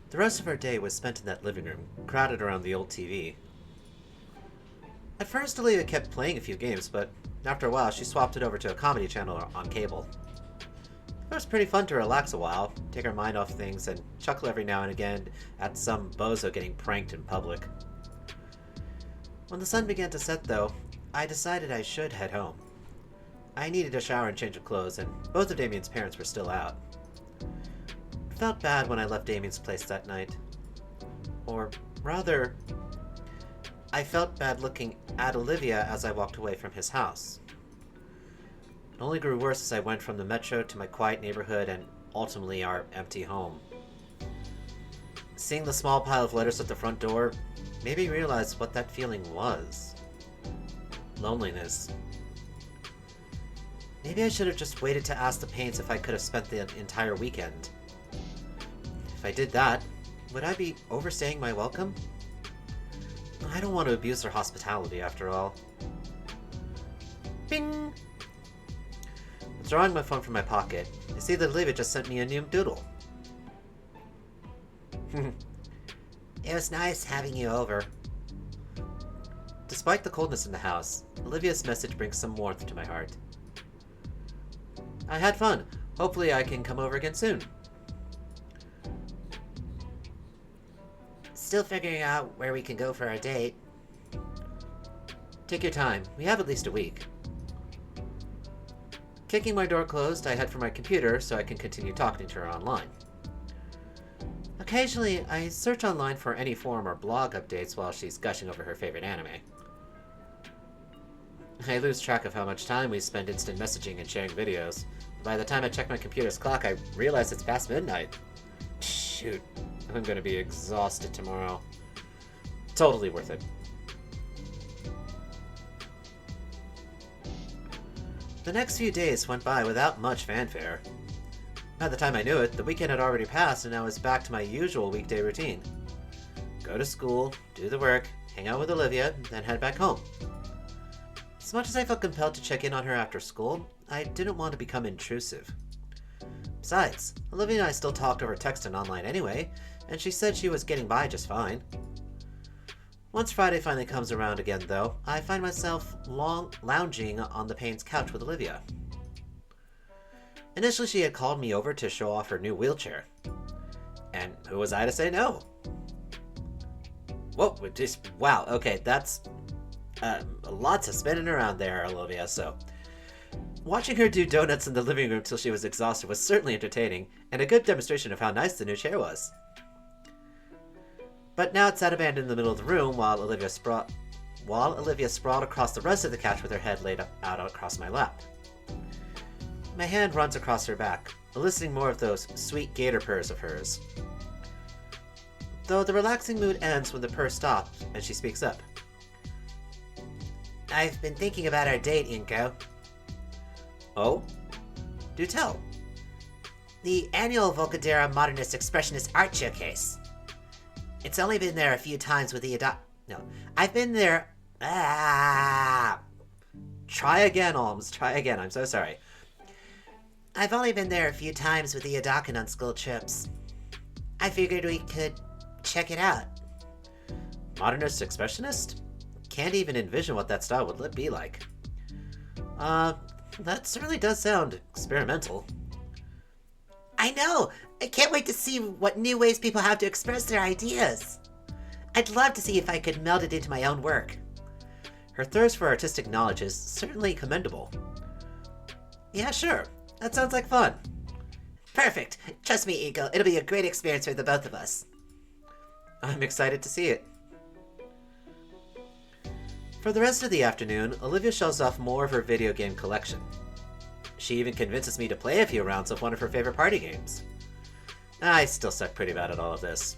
The rest of our day was spent in that living room, crowded around the old TV. At first, Olivia kept playing a few games, but after a while, she swapped it over to a comedy channel on cable. It was pretty fun to relax a while, take her mind off things, and chuckle every now and again at some bozo getting pranked in public. When the sun began to set, though, I decided I should head home. I needed a shower and change of clothes, and both of Damien's parents were still out. It felt bad when I left Damien's place that night. Or rather, I felt bad looking at Olivia as I walked away from his house. It only grew worse as I went from the metro to my quiet neighborhood and ultimately our empty home. Seeing the small pile of letters at the front door made me realize what that feeling was. Loneliness. Maybe I should have just waited to ask the Paints if I could have spent the entire weekend. If I did that, would I be overstaying my welcome? I don't want to abuse their hospitality, after all. Bing! Withdrawing my phone from my pocket, I see that Olivia just sent me a new doodle. It was nice having you over. Despite the coldness in the house, Olivia's message brings some warmth to my heart. I had fun. Hopefully I can come over again soon. Still figuring out where we can go for our date. Take your time. We have at least a week. Kicking my door closed, I head for my computer so I can continue talking to her online. Occasionally, I search online for any forum or blog updates while she's gushing over her favorite anime. I lose track of how much time we spend instant messaging and sharing videos. By the time I check my computer's clock, I realize it's past midnight. Shoot, I'm gonna be exhausted tomorrow. Totally worth it. The next few days went by without much fanfare. By the time I knew it, the weekend had already passed and I was back to my usual weekday routine. Go to school, do the work, hang out with Olivia, then head back home. As much as I felt compelled to check in on her after school, I didn't want to become intrusive. Besides, Olivia and I still talked over text and online anyway, and she said she was getting by just fine. Once Friday finally comes around again, though, I find myself lounging on the Payne's couch with Olivia. Initially, she had called me over to show off her new wheelchair. And who was I to say no? Whoa, wow, okay, that's lots of spinning around there, Olivia, so... Watching her do donuts in the living room till she was exhausted was certainly entertaining, and a good demonstration of how nice the new chair was. But now it sat abandoned in the middle of the room while Olivia sprawled across the rest of the couch with her head laid out across my lap. My hand runs across her back, eliciting more of those sweet gator purrs of hers. Though the relaxing mood ends when the purr stops and she speaks up. I've been thinking about our date, Inko. Oh? Do tell. The annual Volcadera Modernist Expressionist Art Showcase. It's only been there a few times with the I've been there... Try again, Olms. Try again. I'm so sorry. I've only been there a few times with the Adakan on school trips. I figured we could check it out. Modernist Expressionist? Can't even envision what that style would be like. That certainly does sound experimental. I know! I can't wait to see what new ways people have to express their ideas. I'd love to see if I could meld it into my own work. Her thirst for artistic knowledge is certainly commendable. Yeah, sure. That sounds like fun. Perfect. Trust me, Eagle. It'll be a great experience for the both of us. I'm excited to see it. For the rest of the afternoon, Olivia shows off more of her video game collection. She even convinces me to play a few rounds of one of her favorite party games. I still suck pretty bad at all of this.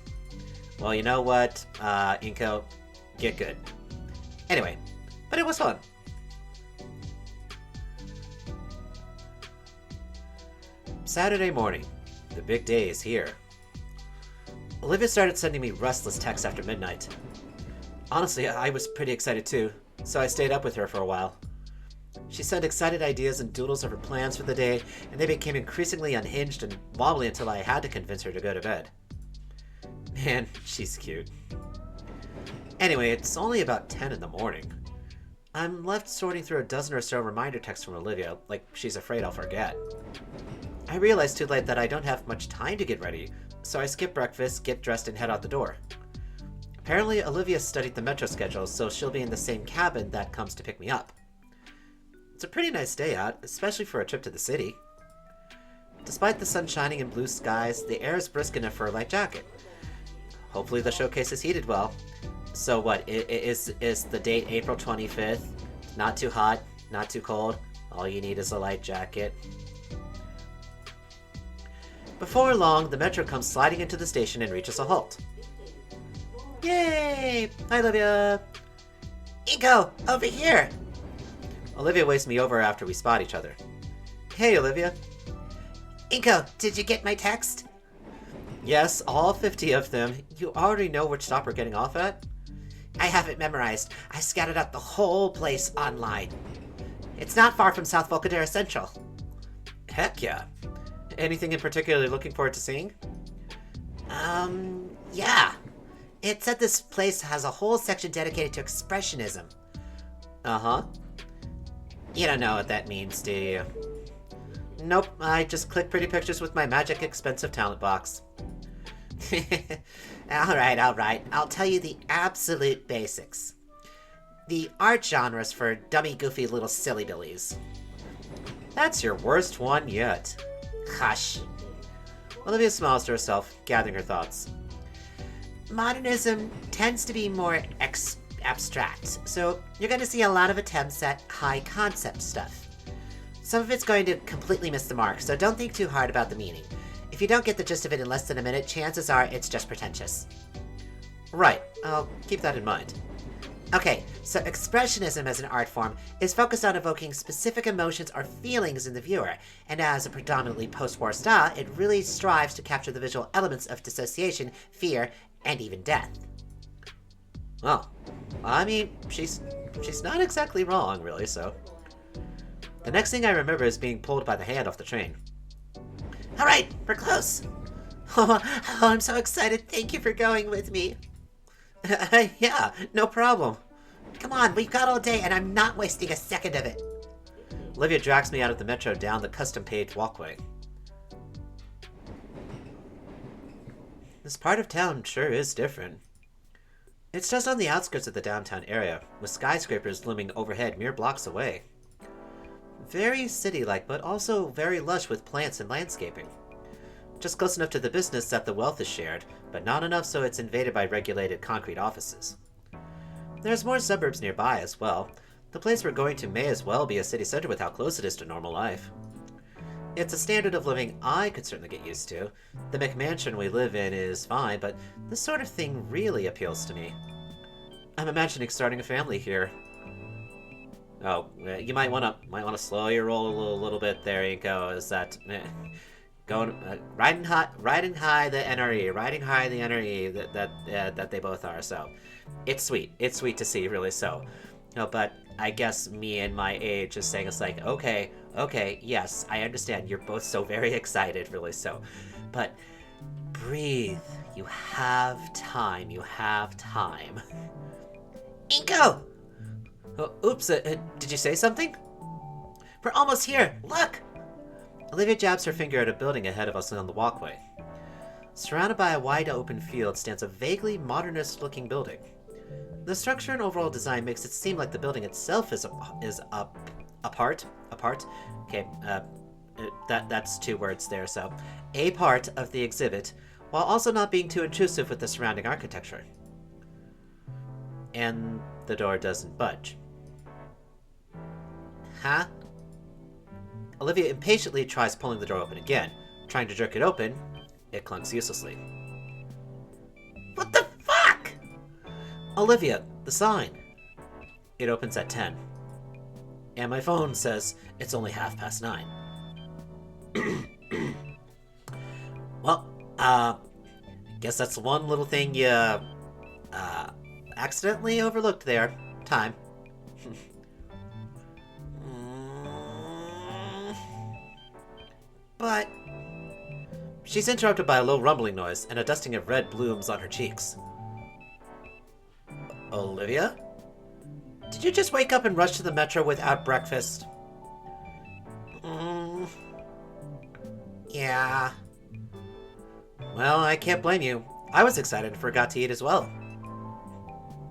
Well, you know what, Inko, get good. Anyway, but it was fun. Saturday morning. The big day is here. Olivia started sending me restless texts after midnight. Honestly, I was pretty excited too, so I stayed up with her for a while. She sent excited ideas and doodles of her plans for the day, and they became increasingly unhinged and wobbly until I had to convince her to go to bed. And she's cute. Anyway, it's only about 10 in the morning. I'm left sorting through a dozen or so reminder texts from Olivia, like she's afraid I'll forget. I realize too late that I don't have much time to get ready, so I skip breakfast, get dressed, and head out the door. Apparently, Olivia studied the metro schedule, so she'll be in the same cabin that comes to pick me up. It's a pretty nice day out, especially for a trip to the city. Despite the sun shining and blue skies, the air is brisk enough for a light jacket. Hopefully the showcase is heated well. So what, is the date April 25th? Not too hot, not too cold, all you need is a light jacket. Before long, the metro comes sliding into the station and reaches a halt. Yay! Hi, Olivia! Ego, over here! Olivia waves me over after we spot each other. Hey, Olivia. Ego, did you get my text? Yes, all 50 of them. You already know which stop we're getting off at? I have it memorized. I scouted out the whole place online. It's not far from South Volcadera Central. Heck yeah. Anything in particular you're looking forward to seeing? Yeah. It said this place has a whole section dedicated to expressionism. Uh-huh. You don't know what that means, do you? Nope, I just click pretty pictures with my magic expensive talent box. Alright. I'll tell you the absolute basics. The art genres for dummy, goofy little silly billies. That's your worst one yet. Hush. Olivia smiles to herself, gathering her thoughts. Modernism tends to be more abstract, so you're going to see a lot of attempts at high-concept stuff. Some of it's going to completely miss the mark, so don't think too hard about the meaning. If you don't get the gist of it in less than a minute, chances are it's just pretentious. Right, I'll keep that in mind. Okay, so expressionism as an art form is focused on evoking specific emotions or feelings in the viewer, and as a predominantly post-war style, it really strives to capture the visual elements of dissociation, fear, and even death. Well, I mean, she's not exactly wrong, really, so... The next thing I remember is being pulled by the hand off the train. Alright, we're close. Oh, I'm so excited. Thank you for going with me. Yeah, no problem. Come on, we've got all day and I'm not wasting a second of it. Olivia drags me out of the metro down the custom-paved walkway. This part of town sure is different. It's just on the outskirts of the downtown area, with skyscrapers looming overhead mere blocks away. Very city-like, but also very lush with plants and landscaping. Just close enough to the business that the wealth is shared, but not enough so it's invaded by regulated concrete offices. There's more suburbs nearby as well. The place we're going to may as well be a city center with how close it is to normal life. It's a standard of living I could certainly get used to. The McMansion we live in is fine, but this sort of thing really appeals to me. I'm imagining starting a family here. Oh, you might want to slow your roll a little bit there, Inko. Is that going riding high the NRE, riding high the NRE that they both are. So, it's sweet. It's sweet to see, really. So, no, but I guess me and my age is saying it's like, okay, yes, I understand. You're both so very excited, really. So, but breathe. You have time. You have time. Inko! Oh, oops, did you say something? We're almost here, look! Olivia jabs her finger at a building ahead of us on the walkway. Surrounded by a wide open field stands a vaguely modernist-looking building. The structure and overall design makes it seem like the building itself is apart. Okay, that's two words there, so a part of the exhibit, while also not being too intrusive with the surrounding architecture. And the door doesn't budge. Huh? Olivia impatiently tries pulling the door open again. Trying to jerk it open, it clunks uselessly. What the fuck? Olivia, the sign. It opens at 10. And my phone says it's only 9:30. Well, guess that's one little thing you, accidentally overlooked there. Time. She's interrupted by a low rumbling noise and a dusting of red blooms on her cheeks. Olivia? Did you just wake up and rush to the metro without breakfast? Yeah. Well, I can't blame you. I was excited and forgot to eat as well.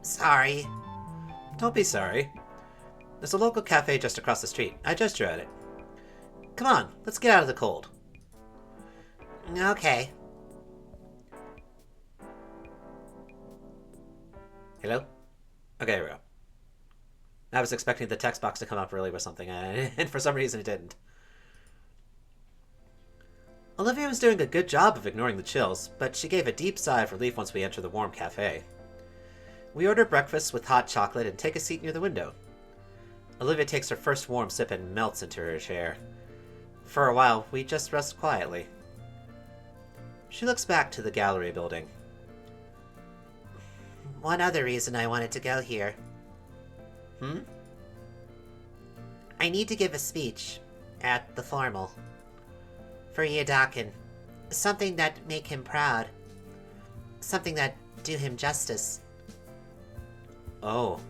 Sorry. Don't be sorry. There's a local cafe just across the street. I gesture at it. Come on, let's get out of the cold. Okay. Hello? Okay, here we go. I was expecting the text box to come up early or something, and for some reason it didn't. Olivia was doing a good job of ignoring the chills, but she gave a deep sigh of relief once we entered the warm cafe. We order breakfast with hot chocolate and take a seat near the window. Olivia takes her first warm sip and melts into her chair. For a while, we just rest quietly. She looks back to the gallery building. One other reason I wanted to go here. I need to give a speech at the formal. For Yadakin. Something that make him proud. Something that do him justice. Oh.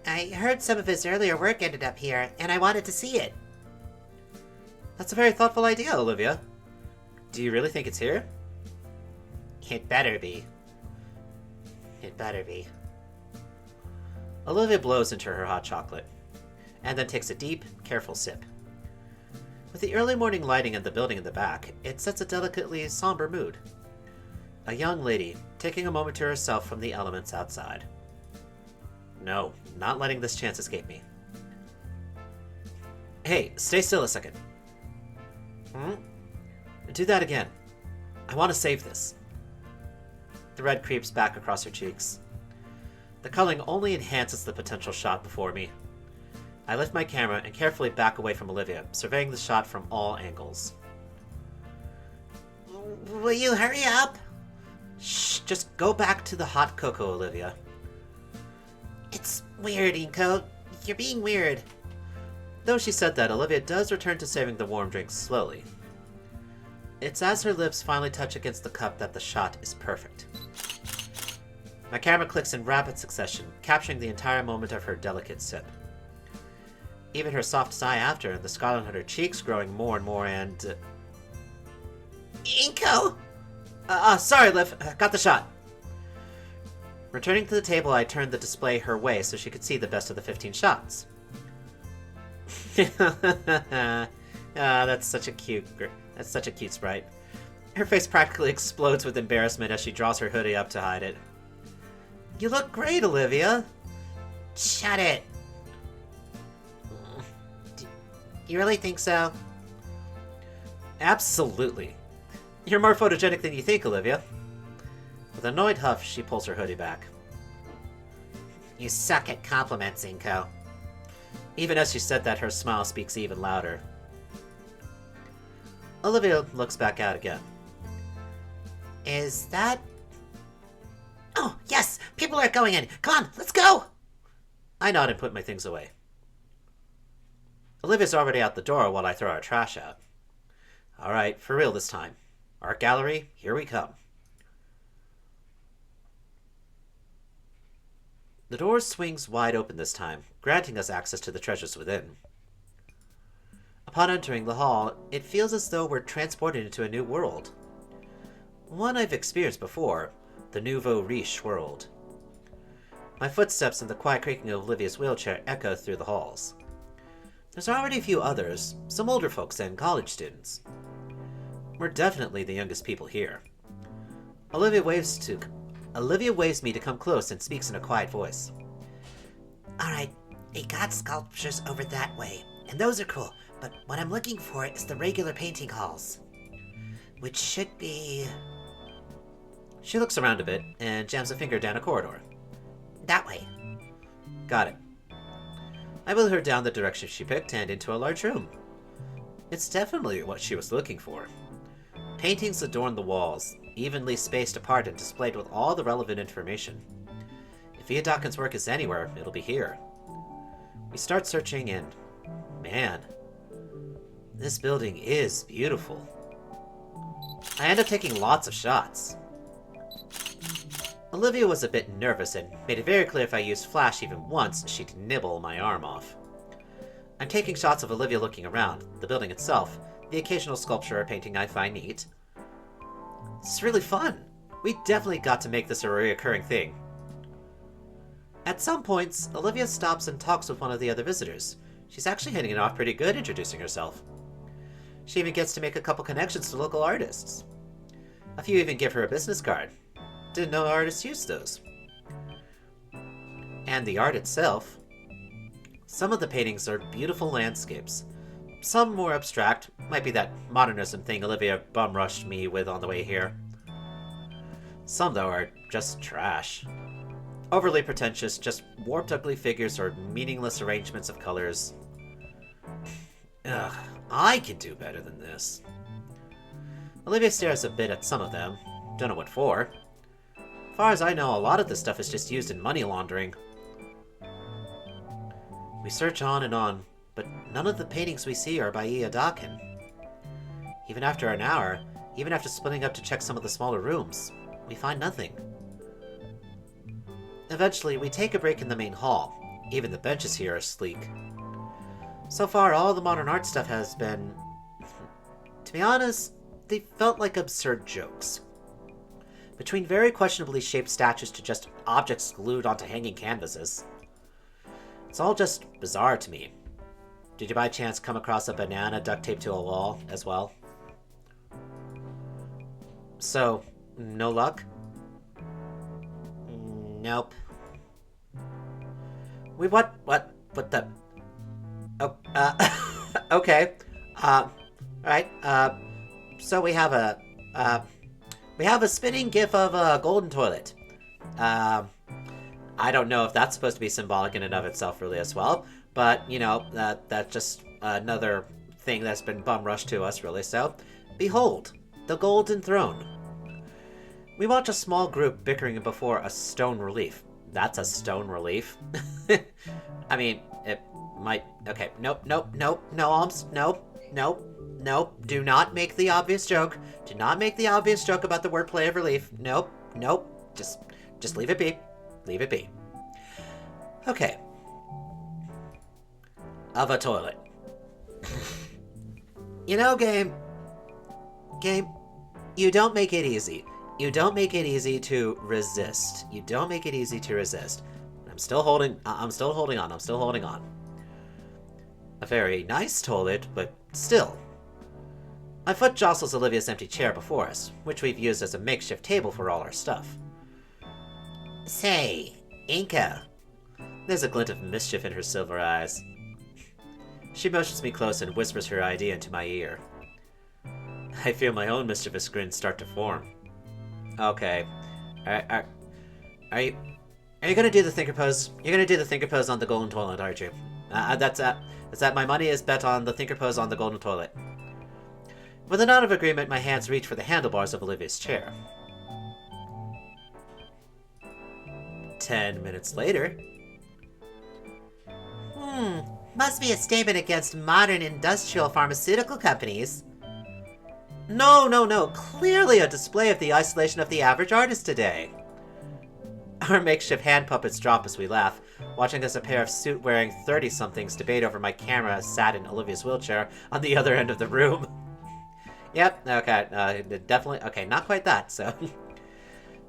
I heard some of his earlier work ended up here, and I wanted to see it. That's a very thoughtful idea, Olivia. Do you really think it's here? It better be. It better be. Olivia blows into her hot chocolate, and then takes a deep, careful sip. With the early morning lighting of the building in the back, it sets a delicately somber mood. A young lady, taking a moment to herself from the elements outside. No, not letting this chance escape me. Hey, stay still a second. Do that again. I want to save this. The red creeps back across her cheeks. The coloring only enhances the potential shot before me. I lift my camera and carefully back away from Olivia, surveying the shot from all angles. Will you hurry up? Shh, just go back to the hot cocoa, Olivia. It's weird, Inko. You're being weird. Though she said that, Olivia does return to serving the warm drink slowly. It's as her lips finally touch against the cup that the shot is perfect. My camera clicks in rapid succession, capturing the entire moment of her delicate sip. Even her soft sigh after, and the scarlet on her cheeks growing more and more, and... Inko! Sorry, Liv. Got the shot. Returning to the table, I turned the display her way so she could see the best of the 15 shots. That's such a cute sprite. Her face practically explodes with embarrassment as she draws her hoodie up to hide it. You look great, Olivia. Shut it. You really think so? Absolutely. You're more photogenic than you think, Olivia. With an annoyed huff, she pulls her hoodie back. You suck at compliments, Inko. Even as she said that, her smile speaks even louder. Olivia looks back out again. Is that... Oh, yes! People are going in! Come on, let's go! I nod and put my things away. Olivia's already out the door while I throw our trash out. Alright, for real this time. Art gallery, here we come. The door swings wide open this time, granting us access to the treasures within. Upon entering the hall, it feels as though we're transported into a new world. One I've experienced before, the nouveau riche world. My footsteps and the quiet creaking of Olivia's wheelchair echo through the halls. There's already a few others, some older folks and college students. We're definitely the youngest people here. Olivia waves me to come close and speaks in a quiet voice. Alright, they got sculptures over that way, and those are cool, but what I'm looking for is the regular painting halls. Which should be... She looks around a bit and jams a finger down a corridor. That way. Got it. I wheel her down the direction she picked and into a large room. It's definitely what she was looking for. Paintings adorn the walls, evenly spaced apart and displayed with all the relevant information. If Iadakin's work is anywhere, it'll be here. We start searching and... man, this building is beautiful. I end up taking lots of shots. Olivia was a bit nervous and made it very clear if I used flash even once, she'd nibble my arm off. I'm taking shots of Olivia looking around, the building itself, the occasional sculpture or painting I find neat. It's really fun. We definitely got to make this a recurring thing. At some points, Olivia stops and talks with one of the other visitors. She's actually hitting it off pretty good introducing herself. She even gets to make a couple connections to local artists. A few even give her a business card. Didn't know artists used those. And the art itself. Some of the paintings are beautiful landscapes. Some more abstract, might be that modernism thing Olivia bum-rushed me with on the way here. Some, though, are just trash. Overly pretentious, just warped ugly figures or meaningless arrangements of colors. Ugh, I can do better than this. Olivia stares a bit at some of them. Don't know what for. Far as I know, a lot of this stuff is just used in money laundering. We search on, but none of the paintings we see are by Dakin. Even after an hour, even after splitting up to check some of the smaller rooms, we find nothing. Eventually, we take a break in the main hall. Even the benches here are sleek. So far, all the modern art stuff has been... To be honest, they felt like absurd jokes. Between very questionably shaped statues to just objects glued onto hanging canvases. It's all just bizarre to me. Did you by chance come across a banana duct taped to a wall as well? So, no luck? Nope. What the... Oh, okay. Alright, so we have a spinning gif of a golden toilet. I don't know if that's supposed to be symbolic in and of itself really as well, but, you know, that's just another thing that's been bum-rushed to us really, so behold, the golden throne. We watch a small group bickering before a stone relief. That's a stone relief? I mean, it might... Okay, nope, Alms, nope. Do not make the obvious joke. Do not make the obvious joke about the wordplay of relief. Nope. Just leave it be. Leave it be. Okay. Of a toilet. You know, game, you don't make it easy. You don't make it easy to resist. You don't make it easy to resist. I'm still holding on. A very nice toilet, but still. My foot jostles Olivia's empty chair before us, which we've used as a makeshift table for all our stuff. Say, Inca. There's a glint of mischief in her silver eyes. She motions me close and whispers her idea into my ear. I feel my own mischievous grin start to form. Okay. Are you gonna do the thinker pose? You're gonna do the thinker pose on the golden toilet, aren't you? That's that my money is bet on the thinker pose on the golden toilet. With a nod of agreement, my hands reach for the handlebars of Olivia's chair. 10 minutes later... Must be a statement against modern industrial pharmaceutical companies. No. Clearly a display of the isolation of the average artist today. Our makeshift hand puppets drop as we laugh, watching as a pair of suit-wearing 30-somethings debate over my camera sat in Olivia's wheelchair on the other end of the room. Yep, okay, definitely, okay, not quite that, so...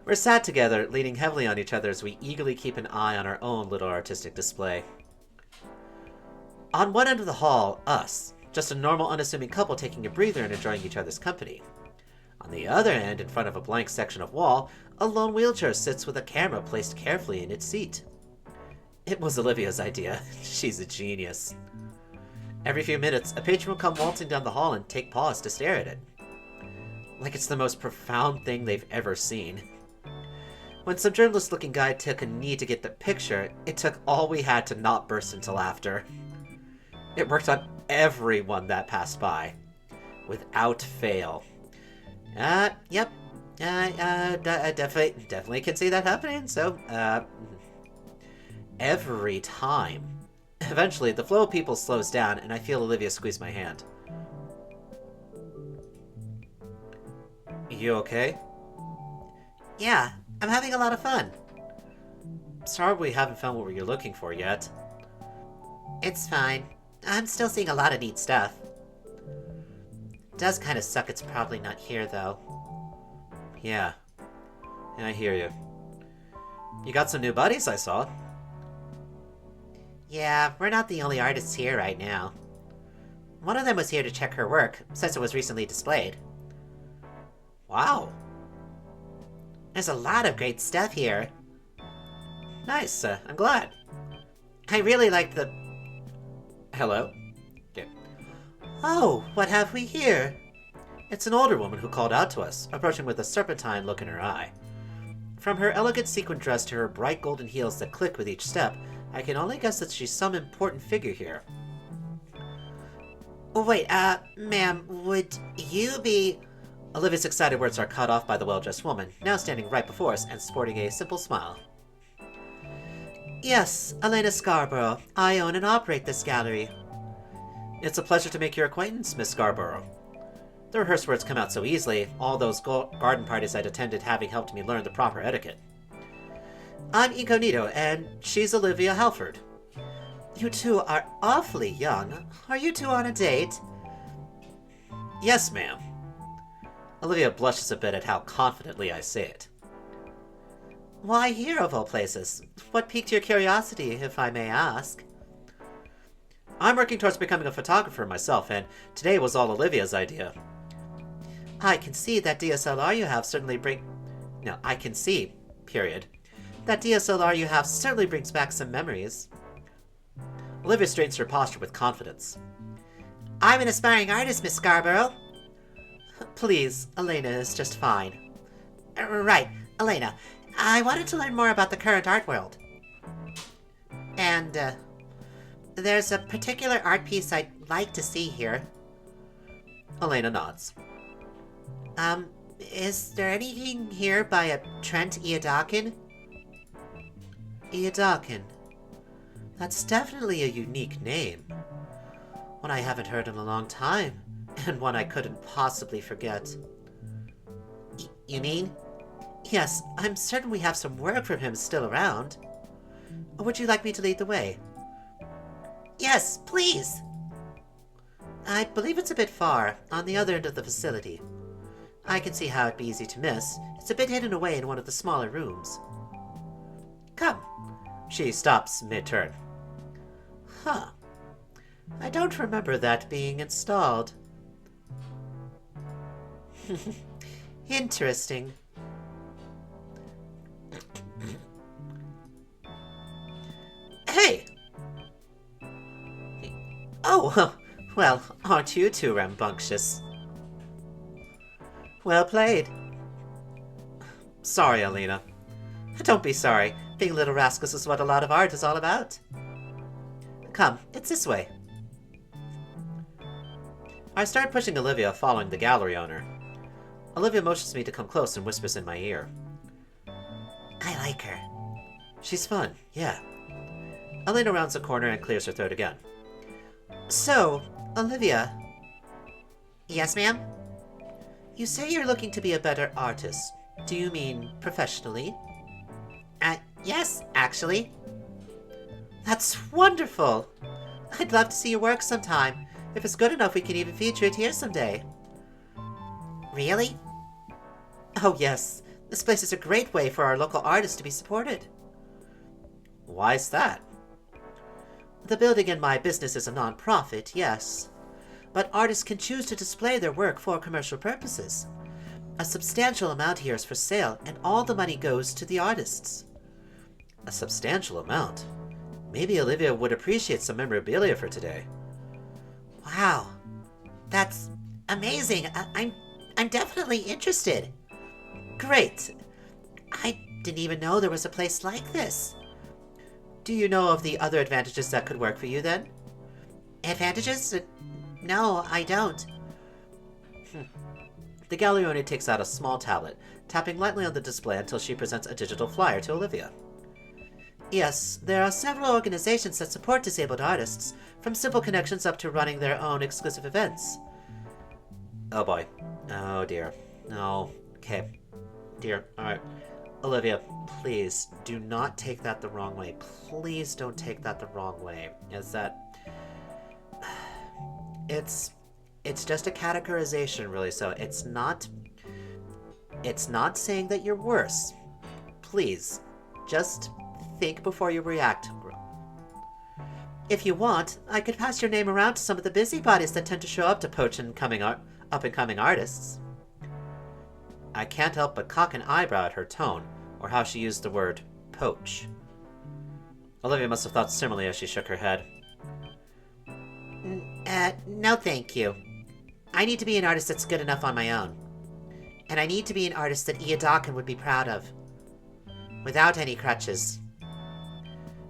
We're sat together, leaning heavily on each other as we eagerly keep an eye on our own little artistic display. On one end of the hall, us, just a normal, unassuming couple taking a breather and enjoying each other's company. On the other end, in front of a blank section of wall, a lone wheelchair sits with a camera placed carefully in its seat. It was Olivia's idea. She's a genius. Every few minutes, a patron will come waltzing down the hall and take pause to stare at it. Like it's the most profound thing they've ever seen. When some journalist-looking guy took a knee to get the picture, it took all we had to not burst into laughter. It worked on everyone that passed by. Without fail. Yep. I definitely can see that happening, so, every time. Eventually, the flow of people slows down, and I feel Olivia squeeze my hand. You okay? Yeah, I'm having a lot of fun. Sorry we haven't found what you're looking for yet. It's fine. I'm still seeing a lot of neat stuff. Does kind of suck it's probably not here, though. Yeah. I hear you. You got some new buddies, I saw. Yeah, we're not the only artists here right now. One of them was here to check her work, since it was recently displayed. Wow. There's a lot of great stuff here. Nice, I'm glad. I really like the... Hello? Yeah. Oh, what have we here? It's an older woman who called out to us, approaching with a serpentine look in her eye. From her elegant sequin dress to her bright golden heels that click with each step, I can only guess that she's some important figure here. Oh, wait, ma'am, would you be... Olivia's excited words are cut off by the well-dressed woman, now standing right before us and sporting a simple smile. Yes, Elena Scarborough. I own and operate this gallery. It's a pleasure to make your acquaintance, Miss Scarborough. The rehearsed words come out so easily, all those garden parties I'd attended having helped me learn the proper etiquette. I'm Incognito, and she's Olivia Halford. You two are awfully young. Are you two on a date? Yes, ma'am. Olivia blushes a bit at how confidently I say it. Why here, of all places? What piqued your curiosity, if I may ask? I'm working towards becoming a photographer myself, and today was all Olivia's idea. I can see that DSLR you have certainly That DSLR you have certainly brings back some memories. Olivia straightens her posture with confidence. I'm an aspiring artist, Miss Scarborough. Please, Elena is just fine. Right, Elena. I wanted to learn more about the current art world. And, there's a particular art piece I'd like to see here. Elena nods. Is there anything here by a Trent Iadakin? Iadakin. That's definitely a unique name. One I haven't heard in a long time, and one I couldn't possibly forget. You mean? Yes, I'm certain we have some work from him still around. Would you like me to lead the way? Yes, please! I believe it's a bit far, on the other end of the facility. I can see how it'd be easy to miss. It's a bit hidden away in one of the smaller rooms. Come. She stops mid-turn. Huh. I don't remember that being installed. Interesting. Hey! Oh, well, aren't you too rambunctious? Well played. Sorry, Elena. Don't be sorry. Being little rascals is what a lot of art is all about. Come, it's this way. I start pushing Olivia, following the gallery owner. Olivia motions me to come close and whispers in my ear. I like her. She's fun, yeah. Elena rounds the corner and clears her throat again. So, Olivia. Yes, ma'am? You say you're looking to be a better artist. Do you mean professionally? Yes, actually. That's wonderful! I'd love to see your work sometime. If it's good enough, we can even feature it here someday. Really? Oh, yes. This place is a great way for our local artists to be supported. Why's that? The building in my business is a non-profit, yes. But artists can choose to display their work for commercial purposes. A substantial amount here is for sale, and all the money goes to the artists. A substantial amount? Maybe Olivia would appreciate some memorabilia for today. Wow. That's amazing. I'm definitely interested. Great. I didn't even know there was a place like this. Do you know of the other advantages that could work for you then? Advantages? No, I don't. The gallery owner takes out a small tablet, tapping lightly on the display until she presents a digital flyer to Olivia. Yes, there are several organizations that support disabled artists, from simple connections up to running their own exclusive events. Oh boy. Oh dear. No. Okay, dear, alright. Olivia, please do not take that the wrong way. Please don't take that the wrong way. Is that it's just a categorization, really, so it's not saying that you're worse. Please, just think before you react. If you want, I could pass your name around to some of the busybodies that tend to show up to poach up-and-coming artists. I can't help but cock an eyebrow at her tone, or how she used the word poach. Olivia must have thought similarly as she shook her head. No thank you. I need to be an artist that's good enough on my own. And I need to be an artist that Iodakan would be proud of. Without any crutches.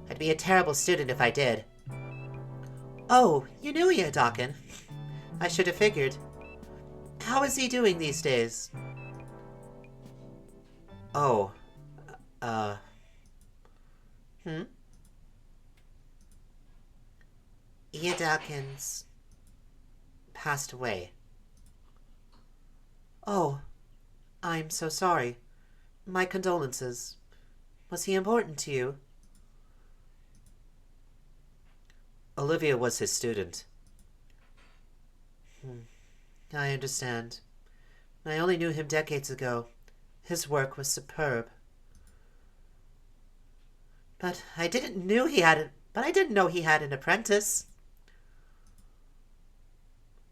I'd be a terrible student if I did. Oh, you knew Iodakan. I should have figured. How is he doing these days? Oh, Iodakan's passed away. Oh, I'm so sorry. My condolences. Was he important to you? Olivia was his student. I understand. I only knew him decades ago. His work was superb. But I didn't know he had an apprentice.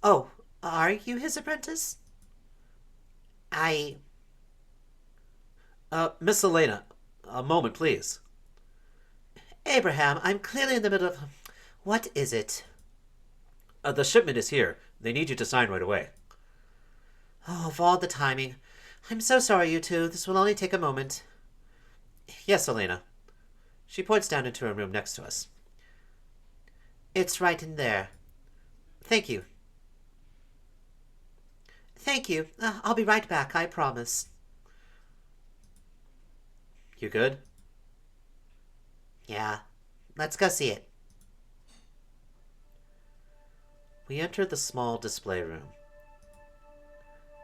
Oh, are you his apprentice? Miss Elena, a moment, please. Abraham, I'm clearly in the middle of... What is it? The shipment is here. They need you to sign right away. Oh, of all the timing. I'm so sorry, you two. This will only take a moment. Yes, Elena. She points down into a room next to us. It's right in there. Thank you. Thank you. I'll be right back, I promise. You good? Yeah. Let's go see it. We enter the small display room.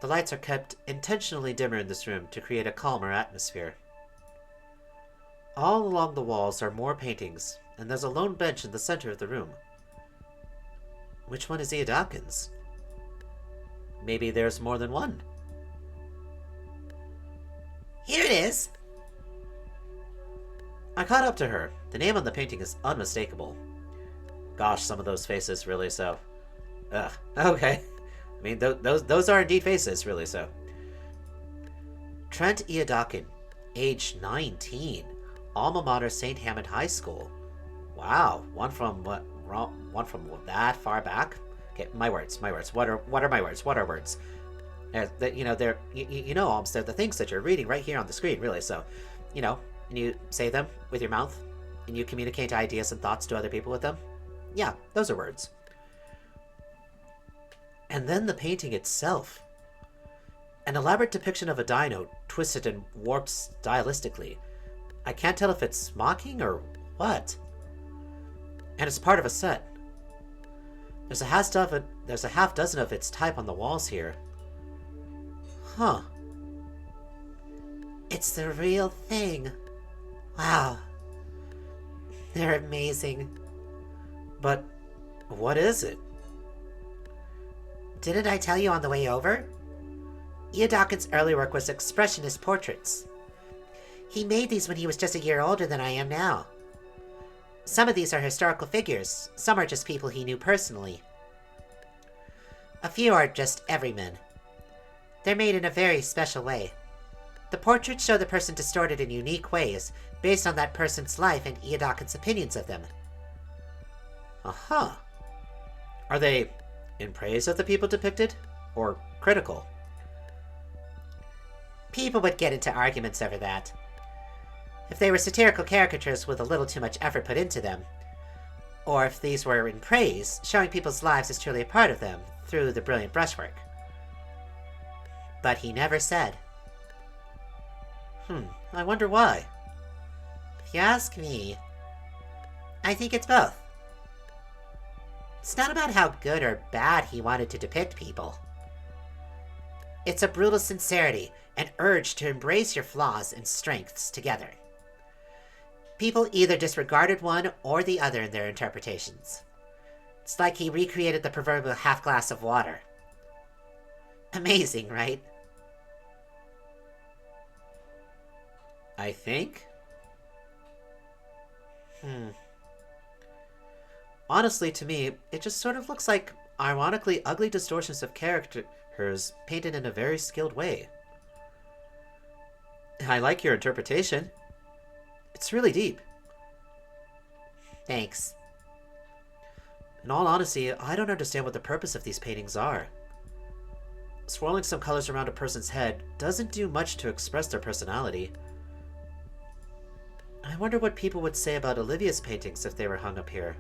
The lights are kept intentionally dimmer in this room to create a calmer atmosphere. All along the walls are more paintings, and there's a lone bench in the center of the room. Which one is Iodakan's? Maybe there's more than one. Here it is! I caught up to her. The name on the painting is unmistakable. Gosh, some of those faces, really so. Ugh, okay. I mean, those are indeed faces, really so. Trent Iodakan, age 19. Alma mater St. Hammond High School. Wow, one from that far back? Okay, my words. What are my words? What are words? They're Alms, they're the things that you're reading right here on the screen, really. So, and you say them with your mouth, and you communicate ideas and thoughts to other people with them. Yeah, those are words. And then the painting itself. An elaborate depiction of a dino, twisted and warped stylistically. I can't tell if it's mocking or what. And it's part of a set. There's a half dozen of its type on the walls here. Huh. It's the real thing. Wow. They're amazing. But what is it? Didn't I tell you on the way over? Iodakan's early work was expressionist portraits. He made these when he was just a year older than I am now. Some of these are historical figures, some are just people he knew personally. A few are just everymen. They're made in a very special way. The portraits show the person distorted in unique ways, based on that person's life and Iodakan's opinions of them. Uh-huh. Are they in praise of the people depicted, or critical? People would get into arguments over that. If they were satirical caricatures with a little too much effort put into them, or if these were in praise, showing people's lives as truly a part of them through the brilliant brushwork. But he never said. I wonder why. If you ask me, I think it's both. It's not about how good or bad he wanted to depict people. It's a brutal sincerity, an urge to embrace your flaws and strengths together. People either disregarded one or the other in their interpretations. It's like he recreated the proverbial half glass of water. Amazing, right? I think? Honestly, to me, it just sort of looks like ironically ugly distortions of characters painted in a very skilled way. I like your interpretation. It's really deep. Thanks. In all honesty, I don't understand what the purpose of these paintings are. Swirling some colors around a person's head doesn't do much to express their personality. I wonder what people would say about Olivia's paintings if they were hung up here.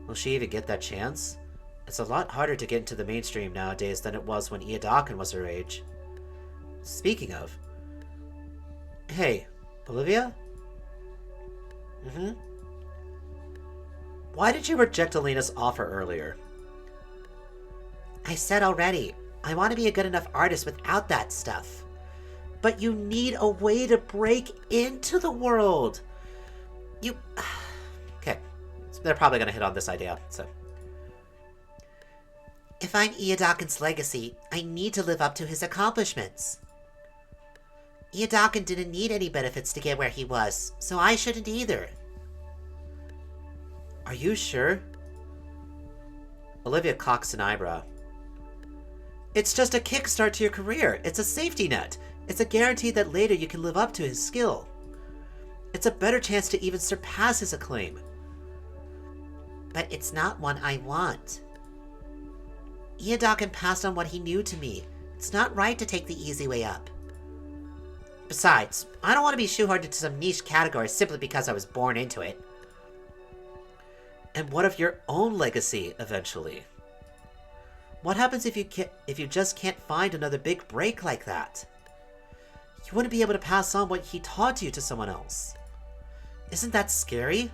Will she even get that chance? It's a lot harder to get into the mainstream nowadays than it was when Iadaken was her age. Speaking of... Hey, Olivia? Why did you reject Elena's offer earlier? I said already, I want to be a good enough artist without that stuff. But you need a way to break into the world. Okay, so they're probably going to hit on this idea, so... If I'm Iadaken's legacy, I need to live up to his accomplishments. Iadaken didn't need any benefits to get where he was, so I shouldn't either. Are you sure? Olivia cocks an eyebrow. It's just a kickstart to your career. It's a safety net. It's a guarantee that later you can live up to his skill. It's a better chance to even surpass his acclaim. But it's not one I want. Iadaken passed on what he knew to me. It's not right to take the easy way up. Besides, I don't want to be shoehorned into some niche category simply because I was born into it. And what of your own legacy, eventually? What happens if you just can't find another big break like that? You wouldn't be able to pass on what he taught you to someone else. Isn't that scary?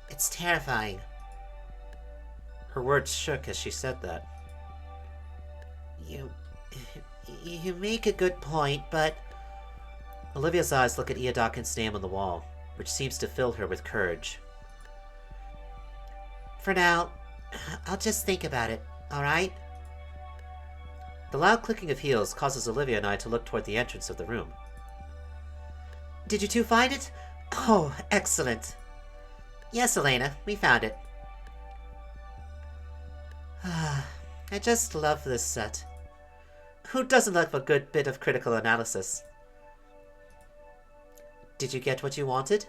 It's terrifying. Her words shook as she said that. You make a good point, but... Olivia's eyes look at Iadaken's name on the wall, which seems to fill her with courage. For now, I'll just think about it, alright? The loud clicking of heels causes Olivia and I to look toward the entrance of the room. Did you two find it? Oh, excellent. Yes, Elena, we found it. I just love this set. Who doesn't love a good bit of critical analysis? Did you get what you wanted?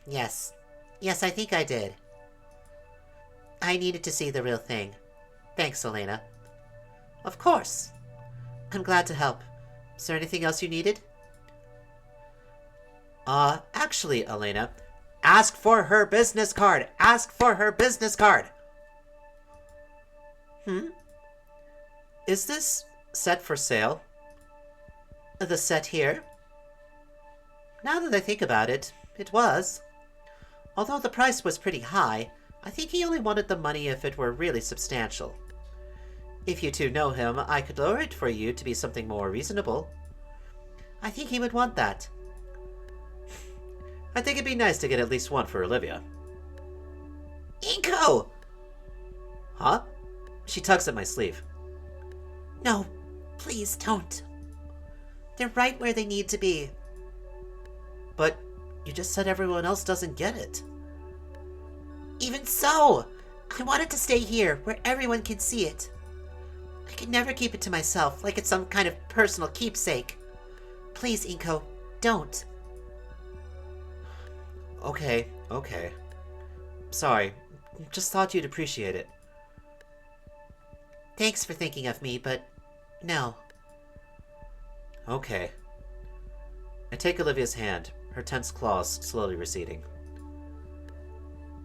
Yes. Yes, I think I did. I needed to see the real thing. Thanks, Elena. Of course. I'm glad to help. Is there anything else you needed? Actually, Elena, ask for her business card! Ask for her business card! Is this set for sale? The set here? Now that I think about it, it was. Although the price was pretty high, I think he only wanted the money if it were really substantial. If you two know him, I could lower it for you to be something more reasonable. I think he would want that. I think it'd be nice to get at least one for Olivia. Inko! Huh? She tugs at my sleeve. No, please don't. They're right where they need to be. But you just said everyone else doesn't get it. Even so, I want it to stay here, where everyone can see it. I can never keep it to myself, like it's some kind of personal keepsake. Please, Inko, don't. Okay. Sorry, just thought you'd appreciate it. Thanks for thinking of me, but no. Okay. I take Olivia's hand, her tense claws slowly receding.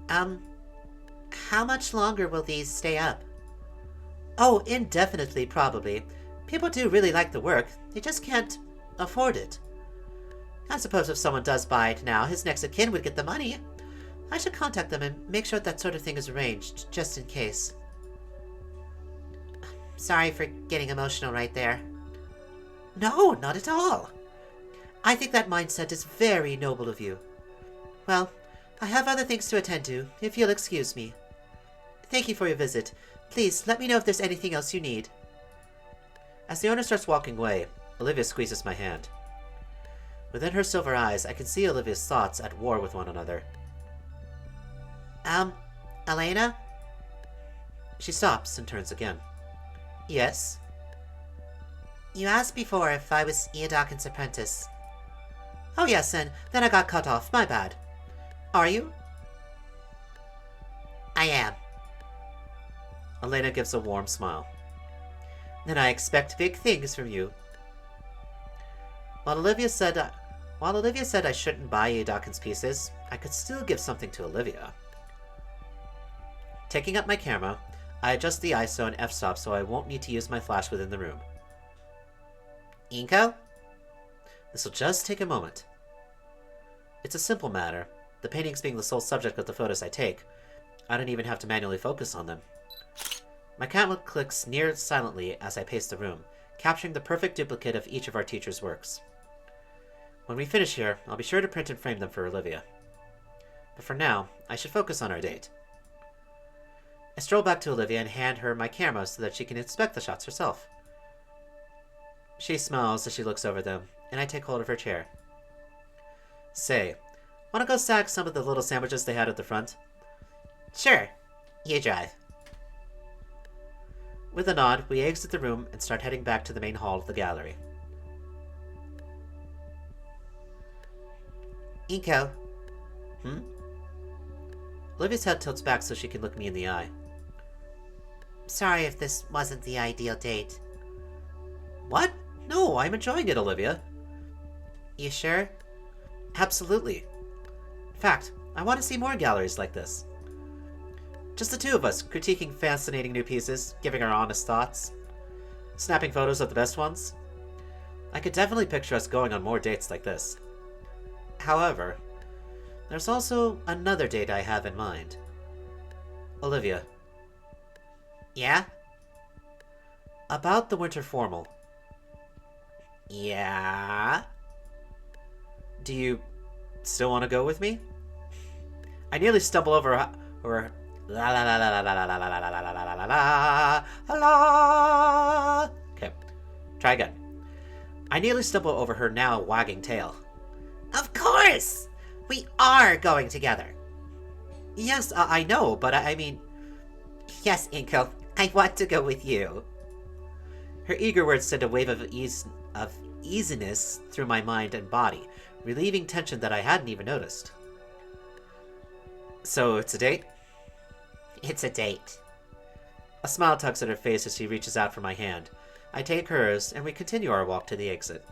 How much longer will these stay up? Oh, indefinitely, probably. People do really like the work, they just can't afford it. I suppose if someone does buy it now, his next of kin would get the money. I should contact them and make sure that sort of thing is arranged, just in case. Sorry for getting emotional right there. No, not at all. I think that mindset is very noble of you. Well, I have other things to attend to, if you'll excuse me. Thank you for your visit. Please, let me know if there's anything else you need. As the owner starts walking away, Olivia squeezes my hand. Within her silver eyes, I can see Olivia's thoughts at war with one another. Elena? She stops and turns again. Yes? You asked before if I was Eodakin's apprentice. Oh yes, and then I got cut off. My bad. Are you? I am. Elena gives a warm smile. Then I expect big things from you. While Olivia said I shouldn't buy Eodakin's pieces, I could still give something to Olivia. Taking up my camera, I adjust the ISO and f-stop so I won't need to use my flash within the room. Inko? This'll just take a moment. It's a simple matter, the paintings being the sole subject of the photos I take. I don't even have to manually focus on them. My camera clicks near silently as I pace the room, capturing the perfect duplicate of each of our teachers' works. When we finish here, I'll be sure to print and frame them for Olivia. But for now, I should focus on our date. I stroll back to Olivia and hand her my camera so that she can inspect the shots herself. She smiles as she looks over them, and I take hold of her chair. Say, wanna go stack some of the little sandwiches they had at the front? Sure. You drive. With a nod, we exit the room and start heading back to the main hall of the gallery. Inko. Olivia's head tilts back so she can look me in the eye. Sorry if this wasn't the ideal date. What? No, I'm enjoying it, Olivia. You sure? Absolutely. In fact, I want to see more galleries like this. Just the two of us, critiquing fascinating new pieces, giving our honest thoughts, snapping photos of the best ones. I could definitely picture us going on more dates like this. However, there's also another date I have in mind. Olivia. Yeah? About the winter formal. Yeah? Do you still want to go with me? I nearly stumble over her. La la la la la la la la la la la la la la. Okay, try again. I nearly stumble over her now wagging tail. Of course! We are going together. Yes, I know, but I mean... Yes, Inko, I want to go with you. Her eager words send a wave of easiness through my mind and body, relieving tension that I hadn't even noticed. So, it's a date? It's a date. A smile tugs at her face as she reaches out for my hand. I take hers, and we continue our walk to the exit.